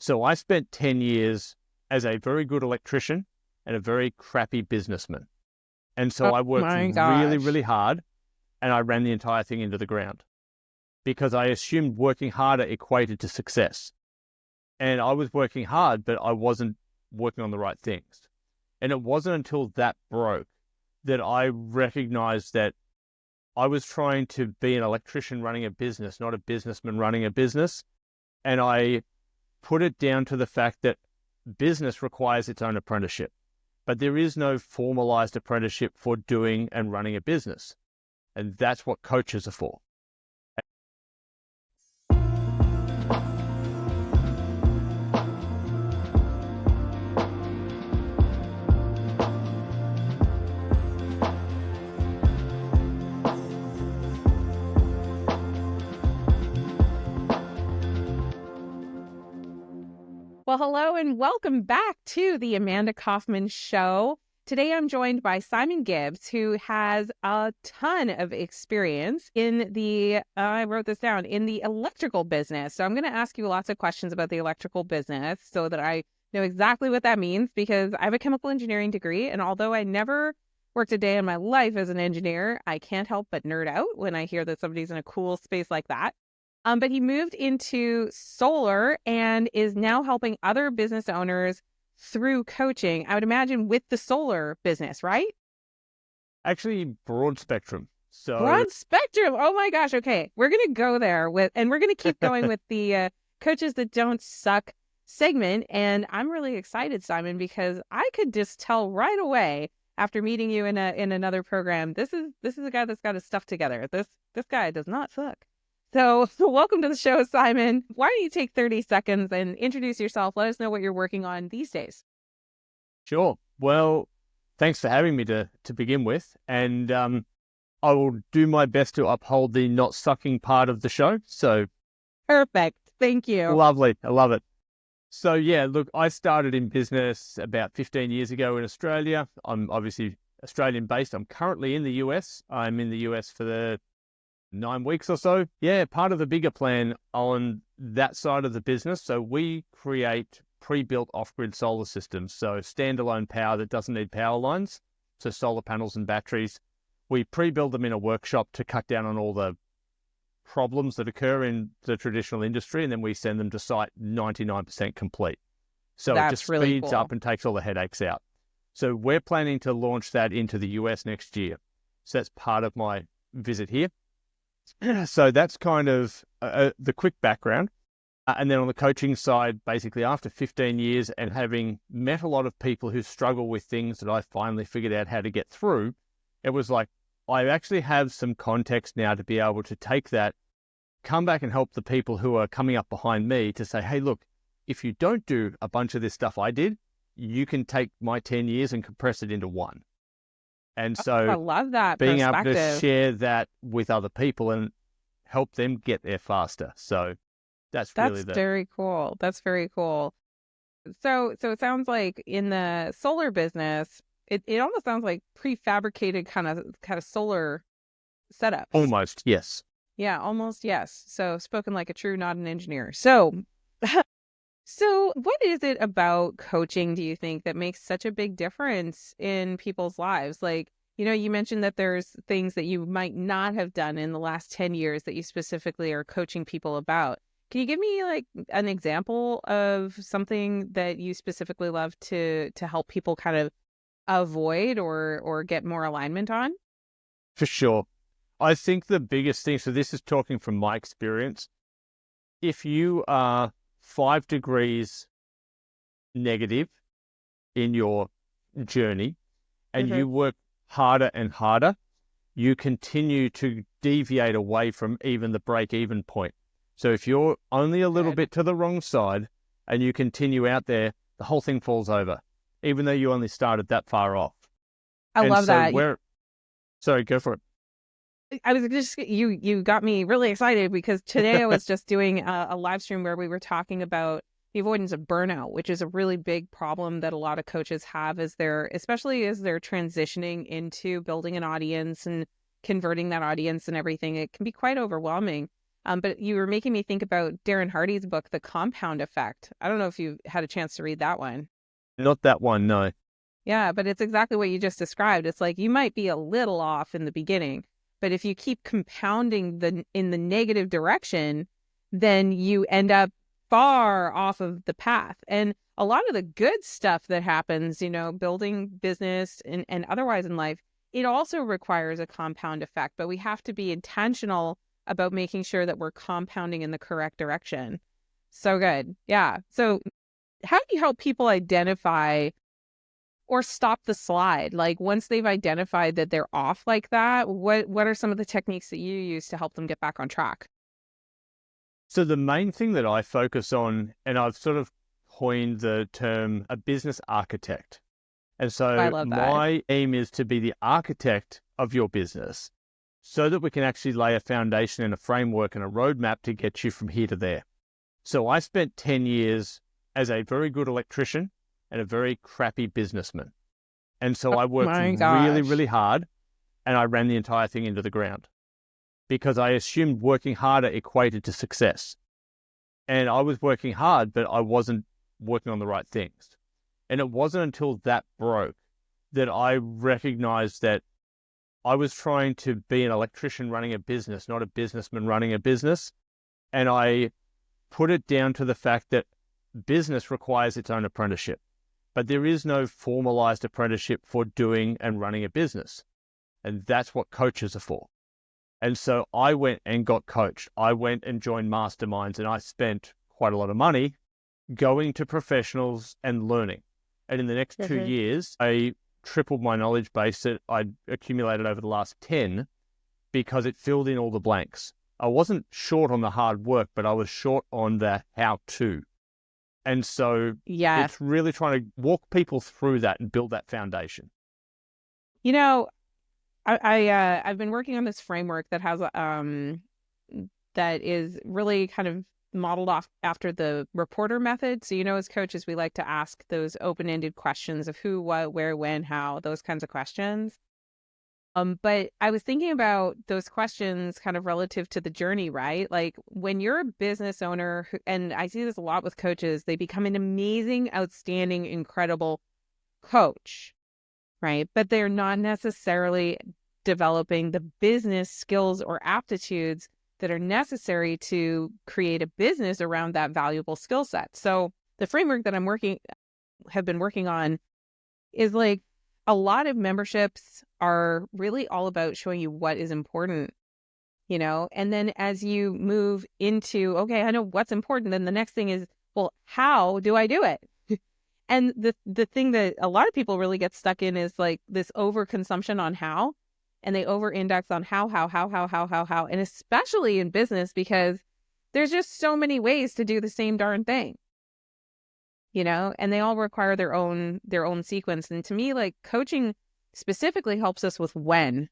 So I spent 10 years as a very good electrician and a very crappy businessman. And so Oh I worked my really, gosh. really hard, and I ran the entire thing into the ground because I assumed working harder equated to success. And I was working hard, but I wasn't working on the right things. And it wasn't until that broke that I recognized that I was trying to be an electrician running a business, not a businessman running a business. And I put it down to the fact that business requires its own apprenticeship, but there is no formalized apprenticeship for doing and running a business. And that's what coaches are for. Well, hello and welcome back to the Amanda Kaufman Show. Today I'm joined by Simon Gibbs, who has a ton of experience in I wrote this down, in the electrical business. So I'm going to ask you lots of questions about the electrical business so that I know exactly what that means, because I have a chemical engineering degree. And although I never worked a day in my life as an engineer, I can't help but nerd out when I hear that somebody's in a cool space like that. But he moved into solar and is now helping other business owners through coaching, I would imagine, with the solar business, right? Actually, broad spectrum. So, Broad spectrum. Oh my gosh. Okay. We're going to go there and we're going to keep going with the coaches that don't suck segment. And I'm really excited, Simon, because I could just tell right away after meeting you in another program, this is a guy that's got his stuff together. This guy does not suck. So welcome to the show, Simon. Why don't you take 30 seconds and introduce yourself? Let us know what you're working on these days. sure. Well, thanks for having me to begin with. And I will do my best to uphold the not sucking part of the show. So Perfect. Thank you. lovely. I love it. So yeah, look, I started in business about 15 years ago in Australia. I'm obviously Australian based. I'm currently in the US. I'm in the US for the 9 weeks or so. Yeah, part of the bigger plan on that side of the business. So we create pre-built off-grid solar systems. So standalone power that doesn't need power lines. So solar panels and batteries. We pre-build them in a workshop to cut down on all the problems that occur in the traditional industry. And then we send them to site 99% complete. So it just That's really speeds cool. up and takes all the headaches out. So we're planning to launch that into the US next year. So that's part of my visit here. So that's kind of the quick background. And then on the coaching side, basically after 15 years and having met a lot of people who struggle with things that I finally figured out how to get through, it was like, I actually have some context now to be able to take that, come back and help the people who are coming up behind me to say, hey, look, if you don't do a bunch of this stuff I did, you can take my 10 years and compress it into one. And I so love that being able to perspective. share that with other people and help them get there faster. So that's really That's very cool. That's very cool. So it sounds like in the solar business, it almost sounds like prefabricated kind of solar setups. almost, yes. Yeah, almost yes. So spoken like a true, not an engineer. So so what is it about coaching, do you think, that makes such a big difference in people's lives? Like, you mentioned that there's things that you might not have done in the last 10 years that you specifically are coaching people about. Can you give me like an example of something that you specifically love to help people kind of avoid or get more alignment on? For sure. I think the biggest thing, so this is talking from my experience, if you are 5 degrees negative in your journey and Mm-hmm. you work harder and harder, you continue to deviate away from even the break-even point. So if you're only a little Good. bit to the wrong side and you continue out there, the whole thing falls over, even though you only started that far off. I And love so that. sorry, go for it. I was just you got me really excited because today I was just doing a live stream where we were talking about the avoidance of burnout, which is a really big problem that a lot of coaches have especially as they're transitioning into building an audience and converting that audience and everything. It can be quite overwhelming. But you were making me think about Darren Hardy's book, The Compound Effect. I don't know if you had a chance to read that one. Not that one, no. Yeah, but it's exactly what you just described. It's like you might be a little off in the beginning, but if you keep compounding in the negative direction, then you end up far off of the path. And a lot of the good stuff that happens, building business and otherwise in life, it also requires a compound effect, but we have to be intentional about making sure that we're compounding in the correct direction. So good. Yeah. So how do you help people identify or stop the slide? Like once they've identified that they're off like that, what are some of the techniques that you use to help them get back on track? So the main thing that I focus on, and I've sort of coined the term a business architect. And I so love that. my aim is to be the architect of your business so that we can actually lay a foundation and a framework and a roadmap to get you from here to there. So I spent 10 years as a very good electrician and a very crappy businessman. And so I worked My really, gosh. really hard, and I ran the entire thing into the ground because I assumed working harder equated to success. And I was working hard, but I wasn't working on the right things. And it wasn't until that broke that I recognized that I was trying to be an electrician running a business, not a businessman running a business. And I put it down to the fact that business requires its own apprenticeship, but there is no formalized apprenticeship for doing and running a business. And that's what coaches are for. And so I went and got coached. I went and joined masterminds, and I spent quite a lot of money going to professionals and learning. And in the next 2 years, I tripled my knowledge base that I'd accumulated over the last 10 because it filled in all the blanks. I wasn't short on the hard work, but I was short on the how-to. And so it's really trying to walk people through that and build that foundation. I've been working on this framework that has that is really kind of modeled off after the reporter method. So as coaches, we like to ask those open-ended questions of who, what, where, when, how, those kinds of questions. But I was thinking about those questions kind of relative to the journey, right? Like when you're a business owner, and I see this a lot with coaches, they become an amazing, outstanding, incredible coach, right? But they're not necessarily developing the business skills or aptitudes that are necessary to create a business around that valuable skill set. So the framework that have been working on is like a lot of memberships are really all about showing you what is important, and then as you move into, okay, I know what's important, then the next thing is, well, how do I do it? And the thing that a lot of people really get stuck in is like this overconsumption on how, and they over-index on how, and especially in business because there's just so many ways to do the same darn thing, and they all require their own sequence. And to me, like coaching specifically helps us with when,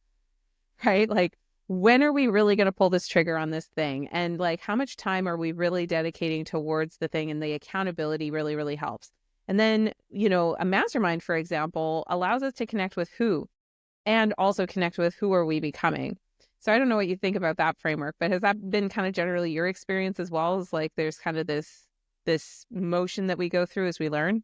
right? Like when are we really going to pull this trigger on this thing? And like how much time are we really dedicating towards the thing? And the accountability really, really helps. And then, a mastermind, for example, allows us to connect with who and also connect with who are we becoming. So I don't know what you think about that framework, but has that been kind of generally your experience as well? As like there's kind of this motion that we go through as we learn?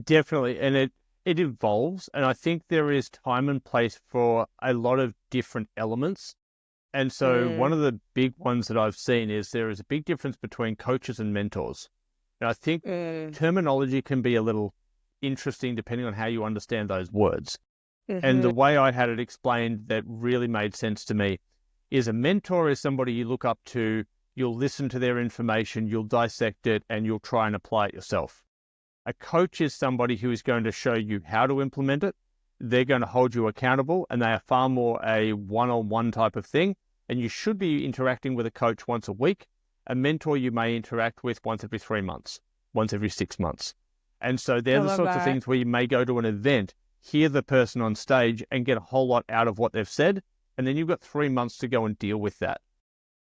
Definitely. And it evolves. And I think there is time and place for a lot of different elements. And so one of the big ones that I've seen is there is a big difference between coaches and mentors. And I think terminology can be a little interesting depending on how you understand those words. And the way I had it explained that really made sense to me is a mentor is somebody you look up to, you'll listen to their information, you'll dissect it, and you'll try and apply it yourself. A coach is somebody who is going to show you how to implement it. They're going to hold you accountable, and they are far more a one-on-one type of thing. And you should be interacting with a coach once a week. A mentor you may interact with once every 3 months, once every 6 months. And so they're the sorts of things where you may go to an event, hear the person on stage and get a whole lot out of what they've said. And then you've got 3 months to go and deal with that.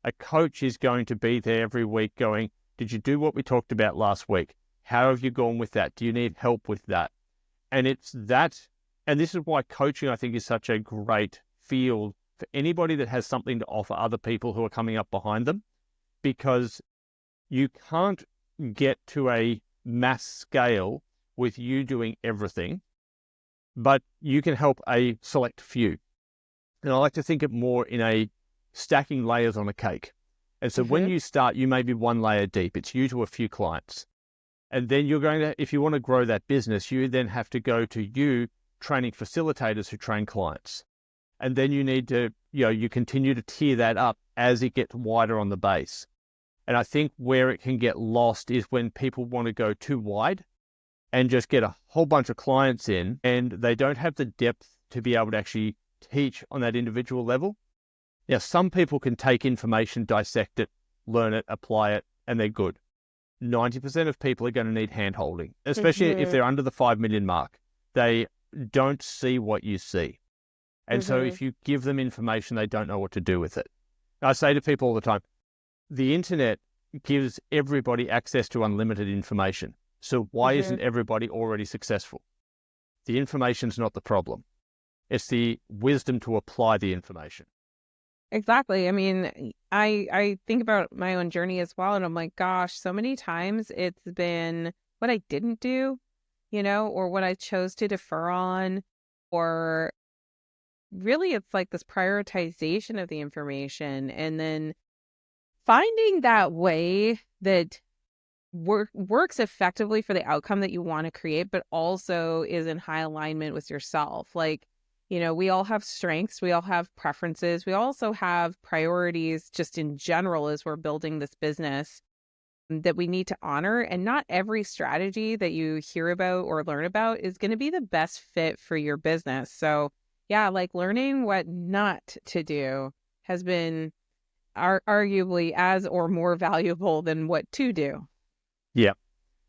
A coach is going to be there every week going, did you do what we talked about last week? How have you gone with that? Do you need help with that? And it's that. And this is why coaching, I think, is such a great field for anybody that has something to offer other people who are coming up behind them, because you can't get to a mass scale with you doing everything, but you can help a select few. And I like to think it more in a stacking layers on a cake. And so when you start, you may be one layer deep. It's you to a few clients. And then you're going to, if you want to grow that business, you then have to go to you training facilitators who train clients. And then you need to, you continue to tier that up as it gets wider on the base. And I think where it can get lost is when people want to go too wide and just get a whole bunch of clients in, and they don't have the depth to be able to actually teach on that individual level. Now, some people can take information, dissect it, learn it, apply it, and they're good. 90% of people are going to need hand-holding, especially if they're under the 5 million mark. They don't see what you see. And so if you give them information, they don't know what to do with it. I say to people all the time, the internet gives everybody access to unlimited information. So why isn't everybody already successful? The information's not the problem. It's the wisdom to apply the information. Exactly. I mean, I think about my own journey as well, and I'm like, gosh, so many times it's been what I didn't do, or what I chose to defer on, or really it's like this prioritization of the information, and then finding that way that works effectively for the outcome that you want to create, but also is in high alignment with yourself. Like, we all have strengths, we all have preferences, we also have priorities just in general as we're building this business that we need to honor. And not every strategy that you hear about or learn about is going to be the best fit for your business. So yeah, like learning what not to do has been arguably as or more valuable than what to do. Yeah.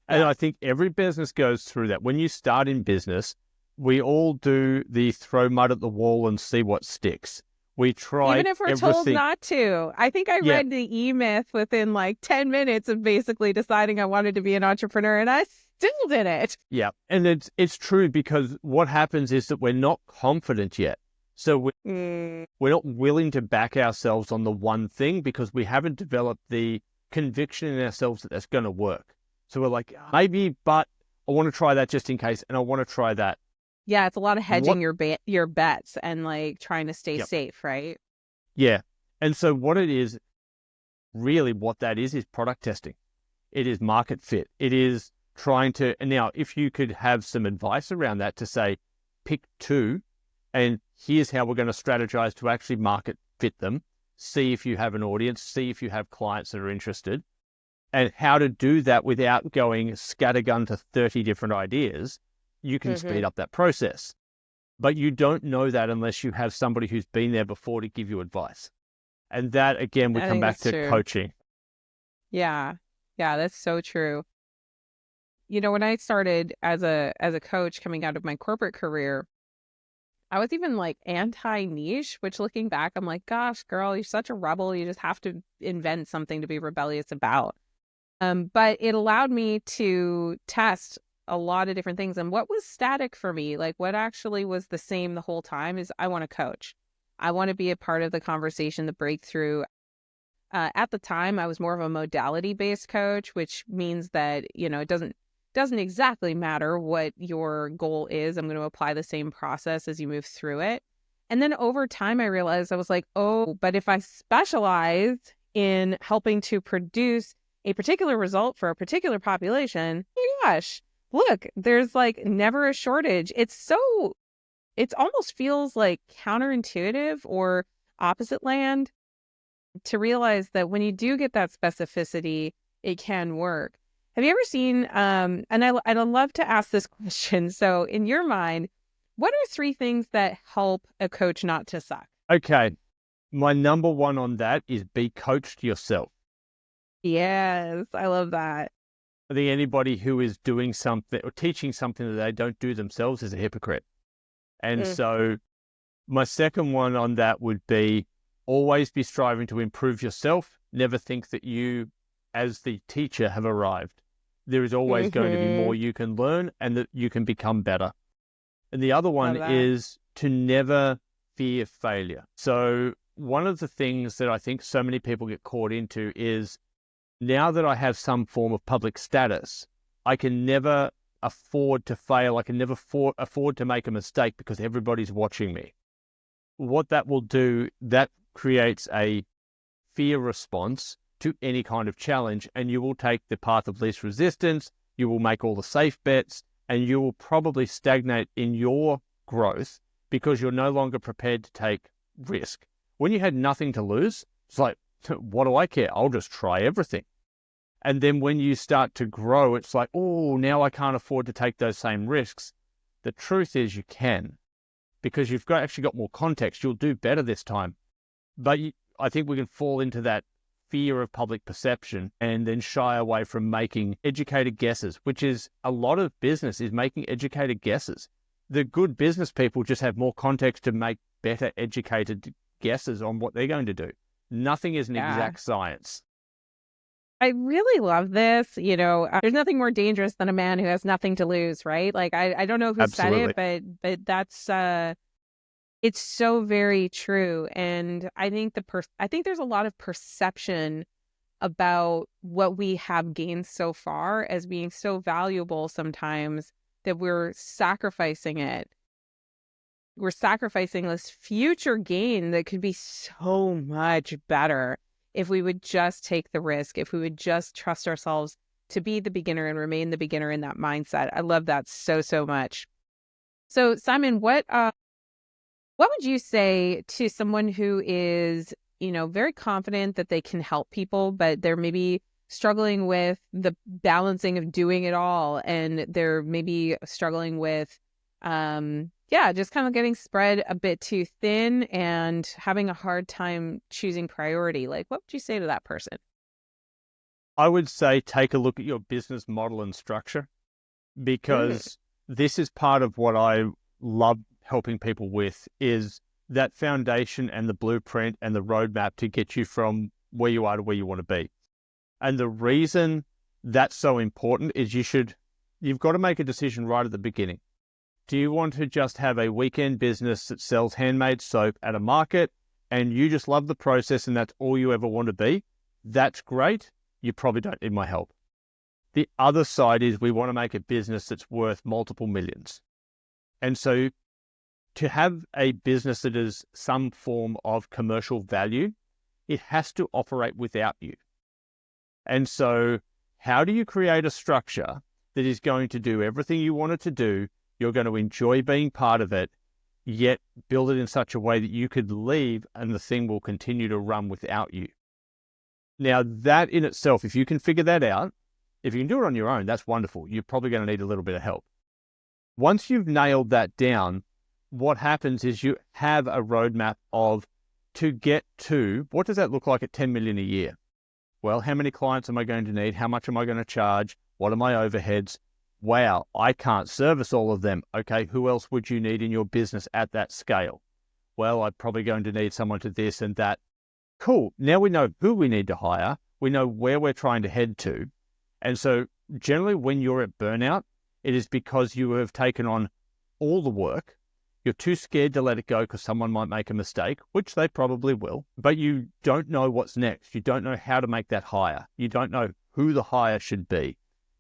And I think every business goes through that. When you start in business, we all do the throw mud at the wall and see what sticks. We try even if we're told not to. I think I read the E-Myth within like 10 minutes of basically deciding I wanted to be an entrepreneur, and I still did it. Yeah. And it's true, because what happens is that we're not confident yet. So we're not willing to back ourselves on the one thing because we haven't developed the conviction in ourselves that that's going to work. So we're like, maybe, but I want to try that just in case, and I want to try that. Yeah, it's a lot of hedging your bets and like trying to stay safe, right? Yeah. And so what it is, really what that is product testing. It is market fit. It is trying to, and now if you could have some advice around that to say, pick two, and here's how we're going to strategize to actually market fit them, see if you have an audience, see if you have clients that are interested, and how to do that without going scattergun to 30 different ideas. You can speed up that process. But you don't know that unless you have somebody who's been there before to give you advice. And that, again, we come back to coaching. Yeah. Yeah, that's so true. When I started as a coach coming out of my corporate career, I was even like anti-niche, which looking back, I'm like, gosh, girl, you're such a rebel. You just have to invent something to be rebellious about. But it allowed me to test a lot of different things. And what was static for me, like what actually was the same the whole time, is I want to coach. I want to be a part of the conversation, the breakthrough. At the time, I was more of a modality-based coach, which means that, it doesn't exactly matter what your goal is. I'm going to apply the same process as you move through it. And then over time, I realized I was like, oh, but if I specialize in helping to produce a particular result for a particular population, oh my gosh, look, there's like never a shortage. It almost feels like counterintuitive or opposite land to realize that when you do get that specificity, it can work. Have you ever seen, and I'd love to ask this question. So in your mind, what are 3 things that help a coach not to suck? Okay. My number one on that is be coached yourself. Yes, I love that. I think anybody who is doing something or teaching something that they don't do themselves is a hypocrite. And so my second one on that would be always be striving to improve yourself. Never think that you, as the teacher, have arrived. There is always going to be more you can learn and that you can become better. And the other one is to never fear failure. So one of the things that I think so many people get caught into is, now that I have some form of public status, I can never afford to fail. I can never afford to make a mistake because everybody's watching me. What that will do, that creates a fear response to any kind of challenge, and you will take the path of least resistance. You will make all the safe bets, and you will probably stagnate in your growth because you're no longer prepared to take risk. When you had nothing to lose, it's like, what do I care? I'll just try everything. And then when you start to grow, it's like, oh, now I can't afford to take those same risks. The truth is you can, because you've actually got more context. You'll do better this time. But I think we can fall into that fear of public perception and then shy away from making educated guesses, which is a lot of business, is making educated guesses. The good business people just have more context to make better educated guesses on what they're going to do. Nothing is an exact science. I really love this. There's nothing more dangerous than a man who has nothing to lose, right? Like, I don't know who Absolutely. said it, but that's, it's so very true. And I think I think there's a lot of perception about what we have gained so far as being so valuable sometimes that we're sacrificing it. We're sacrificing this future gain that could be so much better if we would just take the risk, if we would just trust ourselves to be the beginner and remain the beginner in that mindset. I love that so, so much. So, Simon, what would you say to someone who is, very confident that they can help people, but they're maybe struggling with the balancing of doing it all, and they're maybe struggling with, just kind of getting spread a bit too thin and having a hard time choosing priority? Like, what would you say to that person? I would say take a look at your business model and structure, because this is part of what I love helping people with, is that foundation and the blueprint and the roadmap to get you from where you are to where you want to be. And the reason that's so important is you've got to make a decision right at the beginning. Do you want to just have a weekend business that sells handmade soap at a market and you just love the process and that's all you ever want to be? That's great. You probably don't need my help. The other side is we want to make a business that's worth multiple millions. And so to have a business that is some form of commercial value, it has to operate without you. And so how do you create a structure that is going to do everything you want it to do? You're going to enjoy being part of it, yet build it in such a way that you could leave and the thing will continue to run without you. Now, that in itself, if you can figure that out, if you can do it on your own, that's wonderful. You're probably going to need a little bit of help. Once you've nailed that down, what happens is you have a roadmap of, to get to, what does that look like at 10 million a year? Well, how many clients am I going to need? How much am I going to charge? What are my overheads? Wow, I can't service all of them. Okay, who else would you need in your business at that scale? Well, I'm probably going to need someone to this and that. Cool. Now we know who we need to hire. We know where we're trying to head to. And so generally when you're at burnout, it is because you have taken on all the work. You're too scared to let it go because someone might make a mistake, which they probably will, but you don't know what's next. You don't know how to make that hire. You don't know who the hire should be.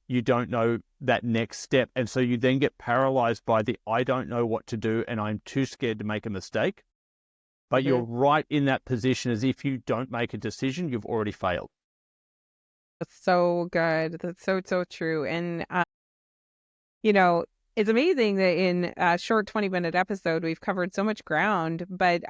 You don't know that next step. And so you then get paralyzed by the, I don't know what to do and I'm too scared to make a mistake. But you're right in that position, as if you don't make a decision, you've already failed. That's so good. That's so, so true. And, it's amazing that in a short 20-minute episode, we've covered so much ground, but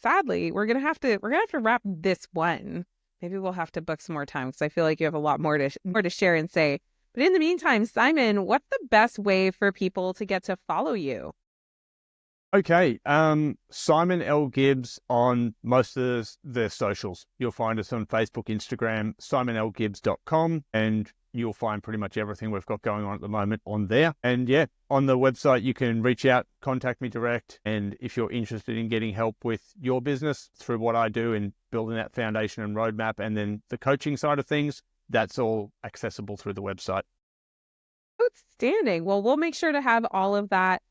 sadly, we're gonna have to wrap this one. Maybe we'll have to book some more time because I feel like you have a lot more to share and say. But in the meantime, Simon, what's the best way for people to get to follow you? Okay, Simon L. Gibbs on most of the socials. You'll find us on Facebook, Instagram, simonlgibbs.com, and you'll find pretty much everything we've got going on at the moment on there. And yeah, on the website, you can reach out, contact me direct. And if you're interested in getting help with your business through what I do in building that foundation and roadmap, and then the coaching side of things, that's all accessible through the website. Outstanding. Well, we'll make sure to have all of that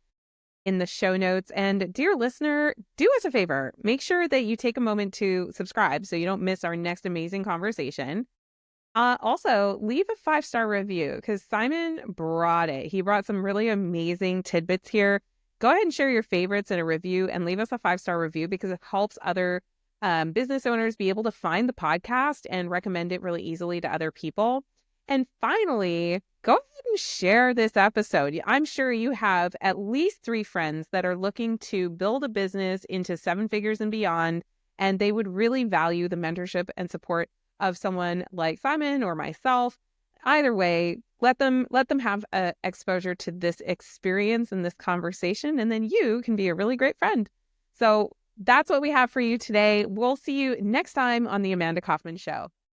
in the show notes. And dear listener, do us a favor. Make sure that you take a moment to subscribe so you don't miss our next amazing conversation. Also, leave a 5-star review because Simon brought it. He brought some really amazing tidbits here. Go ahead and share your favorites in a review and leave us a 5-star review because it helps other business owners be able to find the podcast and recommend it really easily to other people. And finally, go ahead and share this episode. I'm sure you have at least 3 friends that are looking to build a business into 7 figures and beyond, and they would really value the mentorship and support of someone like Simon or myself. Either way, let them have exposure to this experience and this conversation, and then you can be a really great friend. So that's what we have for you today. We'll see you next time on the Amanda Kaufman Show.